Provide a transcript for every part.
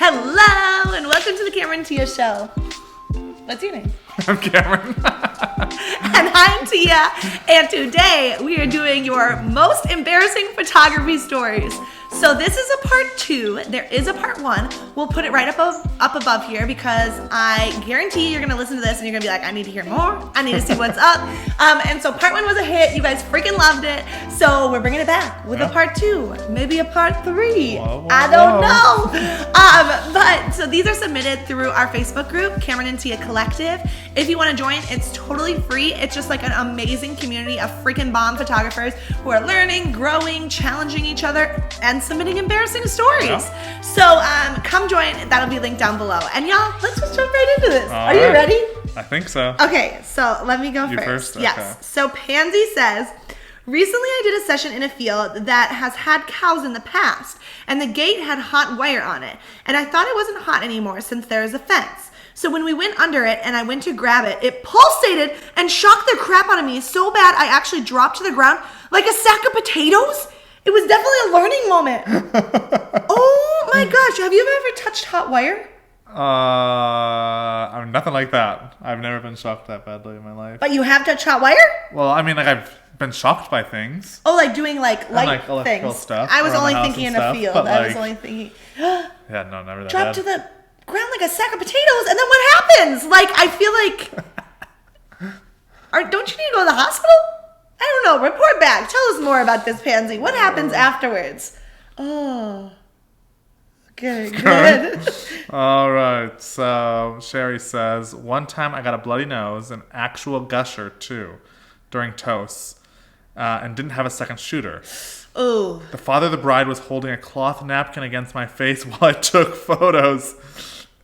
Hello, and welcome to the Cameron and Tia Show. What's your name? I'm Cameron. And I'm Tia, and today we are doing your most embarrassing photography stories. So this is a part 2. There is a part 1. We'll put it right up above here because I guarantee you're gonna listen to this and you're gonna be like, I need to hear more. I need to see what's up. And so part 1 was a hit. You guys freaking loved it. So we're bringing it back with a part 2, maybe a part 3. Whoa, I don't know. But so these are submitted through our Facebook group, Cameron and Tia Collective. If you want to join, it's totally free. It's just like an amazing community of freaking bomb photographers who are learning, growing, challenging each other, and submitting embarrassing stories. Yeah. So come join. That'll be linked down below. And y'all, let's just jump right into this. Are you ready? I think so. Okay, so let me go first. Okay. Yes. So Pansy says, recently I did a session in a field that has had cows in the past, and the gate had hot wire on it. And I thought it wasn't hot anymore since there is a fence. So when we went under it and I went to grab it, it pulsated and shocked the crap out of me so bad I actually dropped to the ground like a sack of potatoes. It was definitely a learning moment. Oh my gosh, have you ever touched hot wire? I'm nothing like that. I've never been shocked that badly in my life. But you have touched hot wire? Well, I mean, like I've been shocked by things. Oh, like doing like light like electrical things. Stuff. I was only thinking in a field. I was only thinking. Yeah, no, never that. Drop to the ground like a sack of potatoes, and then what happens? Like, I feel like, don't you need to go to the hospital? I don't know. Report back. Tell us more about this, Pansy. What happens afterwards? Oh, good. All right. So Sherry says, one time I got a bloody nose, an actual gusher too, during toasts, and didn't have a second shooter. Oh. The father of the bride was holding a cloth napkin against my face while I took photos.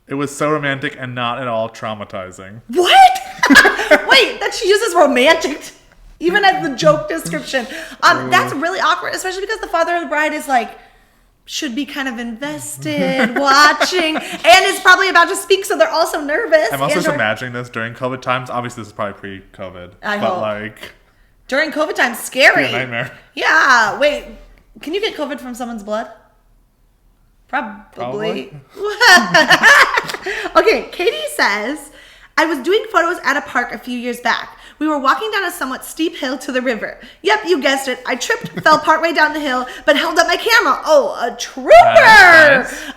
It was so romantic and not at all traumatizing. What? Wait, that she uses romantic even as the joke description. That's really awkward, especially because the father of the bride is like, should be kind of invested, watching, and is probably about to speak, so they're also nervous. I'm also just imagining this during COVID times. Obviously, this is probably pre-COVID. I hope. Like, during COVID times, scary. It's a nightmare. Yeah. Wait, can you get COVID from someone's blood? Probably. Okay, Katie says, I was doing photos at a park a few years back. We were walking down a somewhat steep hill to the river. Yep, you guessed it. I tripped, fell partway down the hill, but held up my camera. Oh, a trooper! Nice.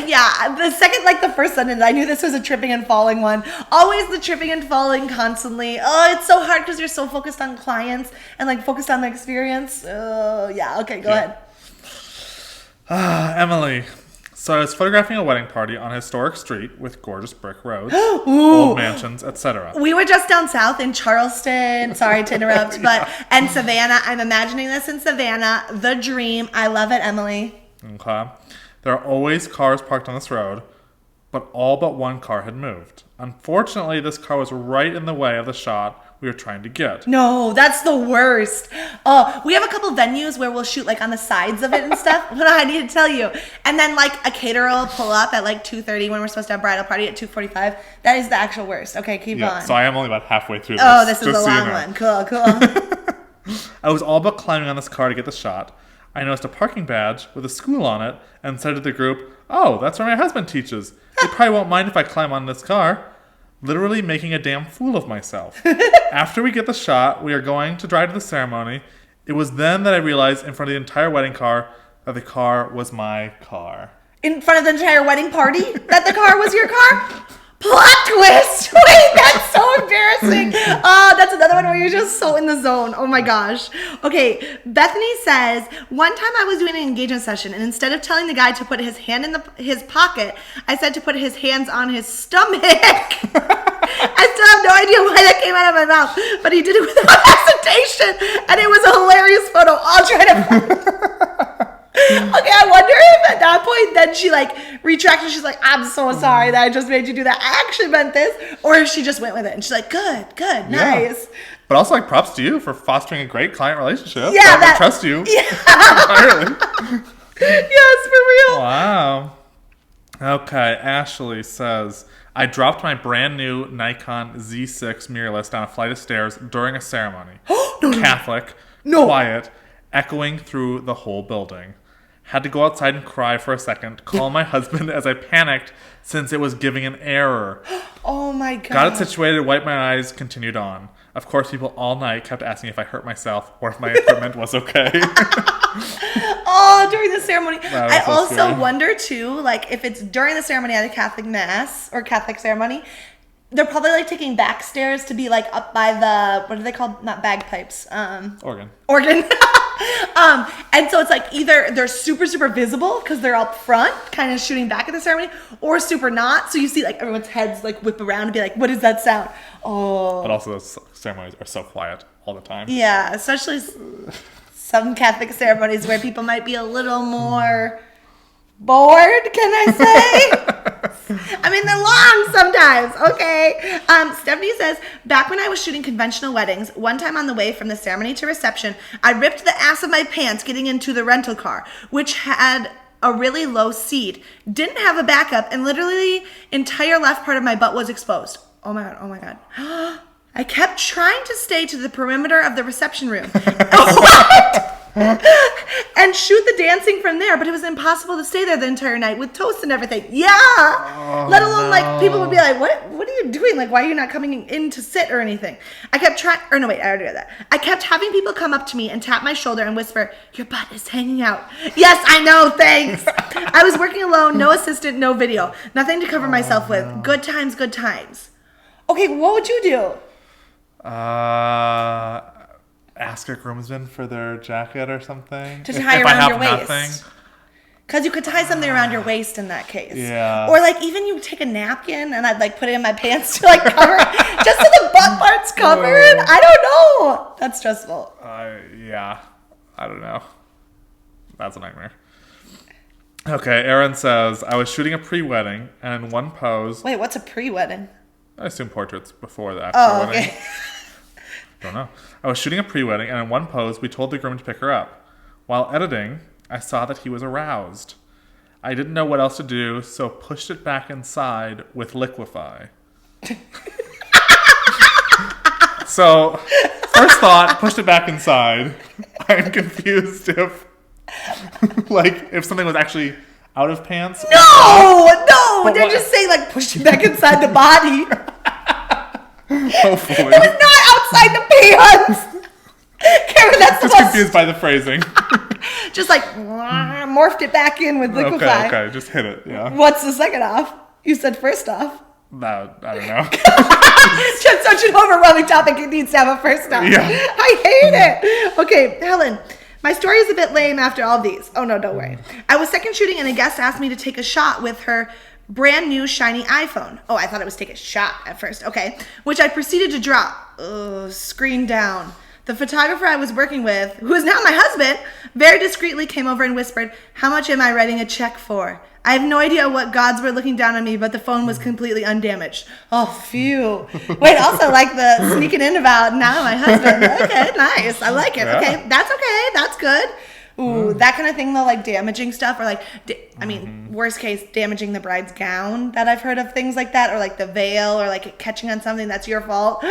Yeah, the first sentence, I knew this was a tripping and falling one. Always the tripping and falling constantly. Oh, it's so hard because you're so focused on clients and like focused on the experience. Oh, yeah. Okay, go ahead. Emily. So I was photographing a wedding party on a historic street with gorgeous brick roads, old mansions, etc. We were just down south in Charleston. Sorry to interrupt, and Savannah. I'm imagining this in Savannah. The dream. I love it, Emily. Okay. There are always cars parked on this road, but all but one car had moved. Unfortunately, this car was right in the way of the shot we were trying to get. No, that's the worst. We have a couple venues where we'll shoot like on the sides of it and stuff. But I need to tell you. And then like a caterer will pull up at like 2:30 when we're supposed to have bridal party at 2:45. That is the actual worst. Okay, keep on. So I am only about halfway through this. Oh, this is a long one. Cool. I was all but climbing on this car to get the shot. I noticed a parking badge with a school on it and said to the group, "Oh, that's where my husband teaches. He probably won't mind if I climb on this car." Literally making a damn fool of myself. After we get the shot, we are going to drive to the ceremony. It was then that I realized in front of the entire wedding car that the car was my car. In front of the entire wedding party? That the car was your car? Plot twist! Wait, that's so embarrassing. That's another one where you're just so in the zone. Oh my gosh. Okay, Bethany says, one time I was doing an engagement session, and instead of telling the guy to put his hand in his pocket, I said to put his hands on his stomach. I still have no idea why that came out of my mouth, but he did it without hesitation, and it was a hilarious photo. I'll try to... Okay, I wonder if at that point then she like retracted. She's like, I'm so sorry that I just made you do that. I actually meant this. Or if she just went with it and she's like, good, nice. But also like props to you for fostering a great client relationship. Yeah, I trust you. Yeah. Entirely. Yes, for real. Wow. Okay, Ashley says, I dropped my brand new Nikon Z6 mirrorless down a flight of stairs during a ceremony. Catholic, quiet, echoing through the whole building. Had to go outside and cry for a second, call my husband as I panicked since it was giving an error. Oh my god. Got it situated, wiped my eyes, continued on. Of course, people all night kept asking if I hurt myself or if my equipment was okay. Oh, during the ceremony. I so also scary. wonder too, like if it's during the ceremony at a Catholic mass or Catholic ceremony, they're probably like taking back stairs to be like up by the, what are they called? Not bagpipes. Organ. And so it's like either they're super, super visible because they're up front, kind of shooting back at the ceremony, or super not. So you see like everyone's heads like whip around and be like, what is that sound? Oh. But also those ceremonies are so quiet all the time. Yeah, especially some Catholic ceremonies where people might be a little more bored, can I say? I mean, they're long sometimes, okay? Stephanie says, back when I was shooting conventional weddings, one time on the way from the ceremony to reception, I ripped the ass of my pants getting into the rental car, which had a really low seat, didn't have a backup, and literally entire left part of my butt was exposed. Oh my god, oh my god. I kept trying to stay to the perimeter of the reception room. What? And shoot the dancing from there, but it was impossible to stay there the entire night with toast and everything. Yeah. Let alone like people would be like, what are you doing? Like, why are you not coming in to sit or anything? I kept trying, or no, wait, I already did that. I kept having people come up to me and tap my shoulder and whisper, your butt is hanging out. Yes, I know, thanks. I was working alone, no assistant, no video, nothing to cover myself with. Good times, good times. Okay, what would you do? Ask a groomsman for their jacket or something. To tie around your waist. Because you could tie something around your waist in that case. Yeah. Or like even you take a napkin and I'd like put it in my pants to like cover just so the butt part's covered. I don't know. That's stressful. Yeah. I don't know. That's a nightmare. Okay, Erin says, I was shooting a pre-wedding and in one pose... Wait, what's a pre-wedding? I assume portraits before the actual wedding. Okay. Don't know. I was shooting a pre-wedding, and in one pose, we told the groom to pick her up. While editing, I saw that he was aroused. I didn't know what else to do, so pushed it back inside with liquefy. So, first thought, pushed it back inside. I'm confused if something was actually out of pants. No! But They're what- just saying like push it back inside the body. Hopefully. It was not outside the pants. Karen, that's the Just most... confused by the phrasing. Just like morphed it back in with liquefy. Okay, just hit it, yeah. What's the second off? You said first off. No, I don't know. Just such an overwhelming topic. It needs to have a first off. Yeah. I hate it. Okay, Helen. My story is a bit lame after all these. Oh no, don't worry. I was second shooting and a guest asked me to take a shot with her brand new shiny iPhone. Oh, I thought it was take a shot at first. Okay. Which I proceeded to drop. Screen down. The photographer I was working with, who is now my husband, very discreetly came over and whispered, how much am I writing a check for? I have no idea what gods were looking down on me, but the phone was completely undamaged. Oh, phew. Wait, also like the sneaking in about now my husband. Okay, nice. I like it. Yeah. Okay, that's okay. That's good. Ooh, that kind of thing though, like damaging stuff or like, worst case, damaging the bride's gown that I've heard of things like that, or like the veil or like it catching on something that's your fault.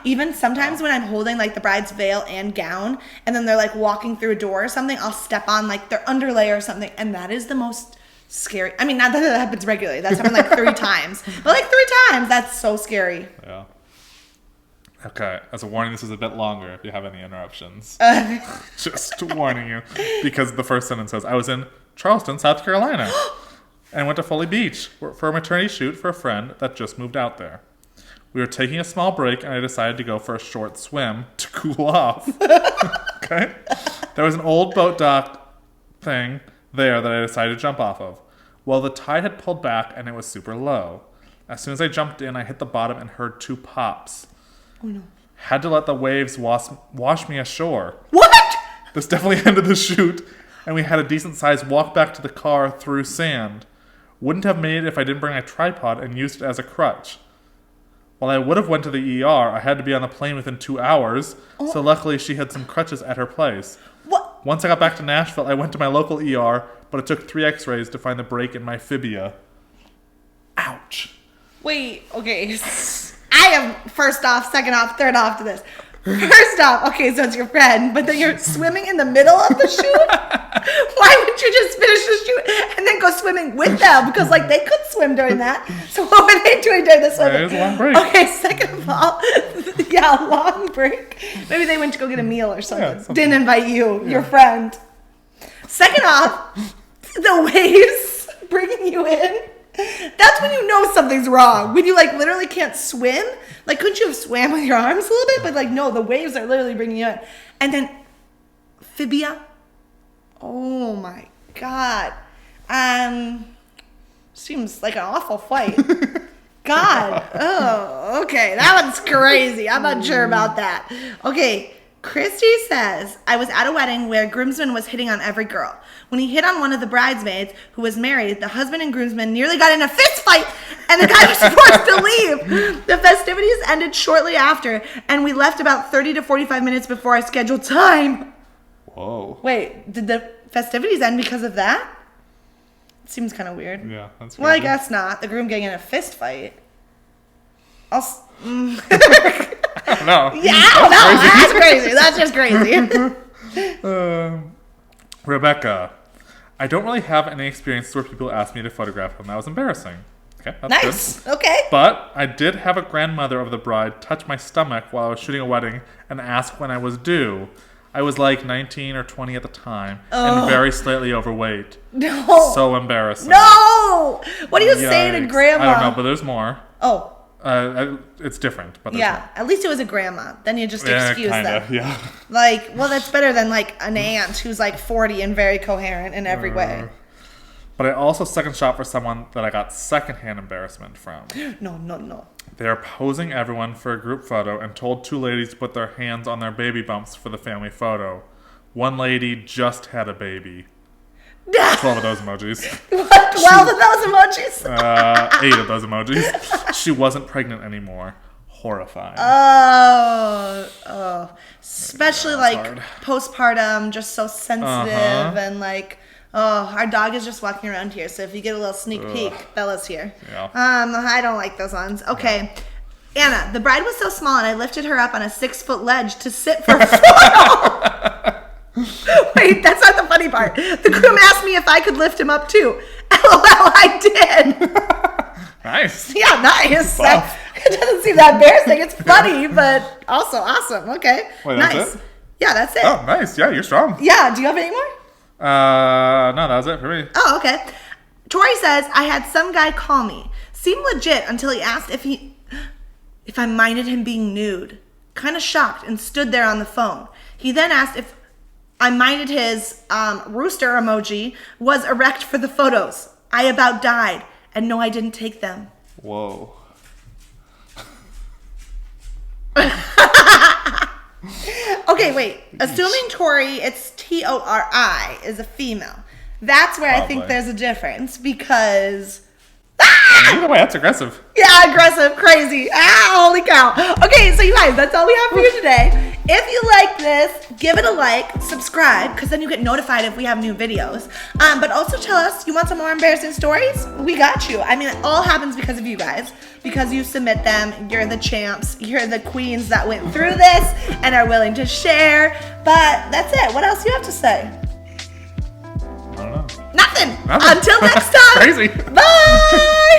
Even sometimes when I'm holding like the bride's veil and gown and then they're like walking through a door or something, I'll step on like their underlay or something. And that is the most scary. I mean, not that it happens regularly. That's happened like 3 times, but like 3 times, that's so scary. Yeah. Okay, as a warning, this is a bit longer if you have any interruptions. Just warning you. Because the first sentence says, I was in Charleston, South Carolina, and went to Foley Beach for a maternity shoot for a friend that just moved out there. We were taking a small break, and I decided to go for a short swim to cool off. Okay? There was an old boat dock thing there that I decided to jump off of. Well, the tide had pulled back, and it was super low. As soon as I jumped in, I hit the bottom and heard 2 pops. Oh no. Had to let the waves wash me ashore. What? This definitely ended the shoot, and we had a decent-sized walk back to the car through sand. Wouldn't have made it if I didn't bring a tripod and used it as a crutch. While I would have went to the ER, I had to be on the plane within 2 hours, so luckily she had some crutches at her place. What? Once I got back to Nashville, I went to my local ER, but it took 3 x-rays to find the break in my fibia. Ouch. Wait, okay. I am first off, second off, third off to this. First off, okay, so it's your friend, but then you're swimming in the middle of the shoot? Why wouldn't you just finish the shoot and then go swimming with them? Because, like, they could swim during that. So what were they doing during the swimming? It was a long break. Okay, second of all, yeah, long break. Maybe they went to go get a meal or something. Yeah, something. Didn't invite you, your friend. Second off, the waves bringing you in. That's when you know something's wrong. When you, like, literally can't swim. Like, couldn't you have swam with your arms a little bit? But, like, no, the waves are literally bringing you in. And then, phobia. Oh, my God. Seems like an awful fight. God. Oh, okay. That one's crazy. I'm not sure about that. Okay. Christy says, I was at a wedding where a groomsman was hitting on every girl. When he hit on one of the bridesmaids who was married, the husband and groomsman nearly got in a fist fight and the guy was forced to leave. The festivities ended shortly after and we left about 30 to 45 minutes before our scheduled time. Whoa. Wait, did the festivities end because of that? It seems kind of weird. Yeah, that's Well, I crazy. guess not. The groom getting in a fist fight. No. Yeah, I don't know. That's crazy. That's just crazy. Rebecca, I don't really have any experience where people asked me to photograph them. That was embarrassing. Okay, that's Nice. good. Okay. But I did have a grandmother of the bride touch my stomach while I was shooting a wedding and ask when I was due. I was like 19 or 20 at the time and very slightly overweight. No. So embarrassing. No. What do you say to Yikes. grandma? I don't know, but there's more. Oh, It's different, but there's yeah. At least it was a grandma. Then you just more. excuse kinda, them. Yeah. Like, well, that's better than like an aunt who's like 40 and very coherent in every way. But I also second shot for someone that I got secondhand embarrassment from. No. They are posing everyone for a group photo and told two ladies to put their hands on their baby bumps for the family photo. One lady just had a baby. 12 of those emojis. What? 12 of those emojis? 8 of those emojis. She wasn't pregnant anymore. Horrifying. Oh. Especially Yeah, like hard. postpartum, just so sensitive and like, oh, our dog is just walking around here. So if you get a little sneak peek, Bella's here. Yeah. I don't like those ones. Okay. Anna, the bride was so small and I lifted her up on a 6-foot ledge to sit for a photo. Wait, that's not the funny part. The groom asked me if I could lift him up too. LOL, I did. Nice. Yeah, nice. Buff. It doesn't seem that embarrassing. It's funny, but also awesome. Okay. Wait, nice. that's it? Yeah, that's it. Oh, nice. Yeah, you're strong. Yeah, do you have any more? No, that was it for me. Oh, okay. Tori says, I had some guy call me. Seemed legit until he asked if I minded him being nude. Kind of shocked and stood there on the phone. He then asked if I minded his rooster emoji was erect for the photos. I about died. And no, I didn't take them. Whoa. Okay, wait. Assuming Tori, it's Tori, is a female. That's where I think Probably. there's a difference because... Either way, that's aggressive. Yeah, aggressive, crazy. Holy cow. Okay, so you guys, that's all we have for you today. If you like this, give it a like, subscribe, because then you get notified if we have new videos. But also tell us, you want some more embarrassing stories? We got you. I mean, it all happens because of you guys. Because you submit them, you're the champs, you're the queens that went through this and are willing to share. But that's it. What else do you have to say? I don't know. Nothing. Nothing. Until next time. Crazy. Bye.